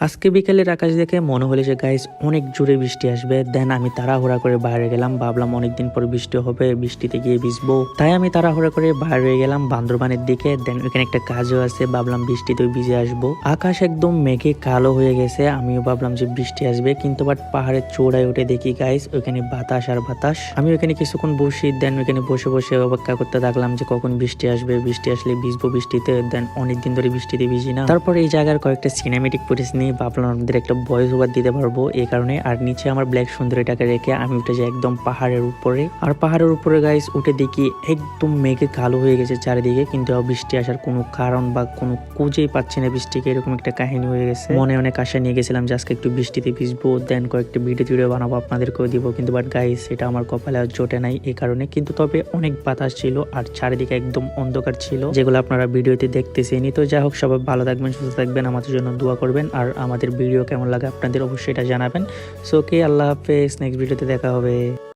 আজকে বিকেলের আকাশ দেখে মনে হলো যে গাইস অনেক জোরে বৃষ্টি আসবে। দেন আমি তাড়াহুড়া করে বাইরে গেলাম, ভাবলাম অনেকদিন পর বৃষ্টি হবে, বৃষ্টিতে গিয়ে ভিজবো। তাই আমি তাড়াহুড়া করে বাইরে গেলাম বান্দরবানের দিকে। দেন ওখানে একটা কাজও আছে, ভাবলাম বৃষ্টিতে ভিজে আসবো। আকাশ একদম মেঘে কালো হয়ে গেছে, আমিও ভাবলাম যে বৃষ্টি আসবে, কিন্তু বাট পাহাড়ের চূড়ায় উঠে দেখি গাইস ওখানে বাতাস আর বাতাস। আমি ওখানে কিছুক্ষণ বসি, দেন ওখানে বসে বসে অপেক্ষা করতে থাকলাম যে কখন বৃষ্টি আসবে, বৃষ্টি আসলে ভিজবো বৃষ্টিতে। দেন অনেকদিন ধরে বৃষ্টিতে ভিজি না। তারপর এই জায়গার কয়েকটা সিনেমেটিক ফুটেজ নিয়ে ভাবলাম আপনাদের একটা ভয়েস ওভার দিতে পারবো এই কারণে। আর নিচে আমার ব্ল্যাক সুন্দরীটাকে রেখে আমি উঠে যাই একদম পাহাড়ের উপরে। আর পাহাড়ের উপরে গাইস উঠে দেখি একদম মেঘে কালো হয়ে গেছে চারিদিকে, কিন্তু বৃষ্টি আসার কোনো কারণ বা কোনো খুঁজেই পাচ্ছি না বৃষ্টিকে। এরকম একটা কাহিনী হয়ে গেছে। মনে অনেক আশা নিয়ে গেছিলাম যে আজকে একটু বৃষ্টিতে ভিজবো, দেন কয়েকটা ভিডিও বানাবো আপনাদেরকেও দিব, কিন্তু বাট গাইস এটা আমার কপালে আর জোটে নাই এই কারণে। কিন্তু তবে অনেক বাতাস ছিল আর চারিদিকে একদম অন্ধকার ছিল, যেগুলো আপনারা ভিডিওতে দেখতেছেনই। তো যাই হোক, সবাই ভালো থাকবেন, সুস্থ থাকবেন, আমাদের জন্য দোয়া করবেন। আর আমাদের ভিডিও কেমন লাগে আপনাদের অবশ্যই এটা জানাবেন। সো ওকে, আল্লাহ হাফেজ, নেক্সট ভিডিওতে দেখা হবে।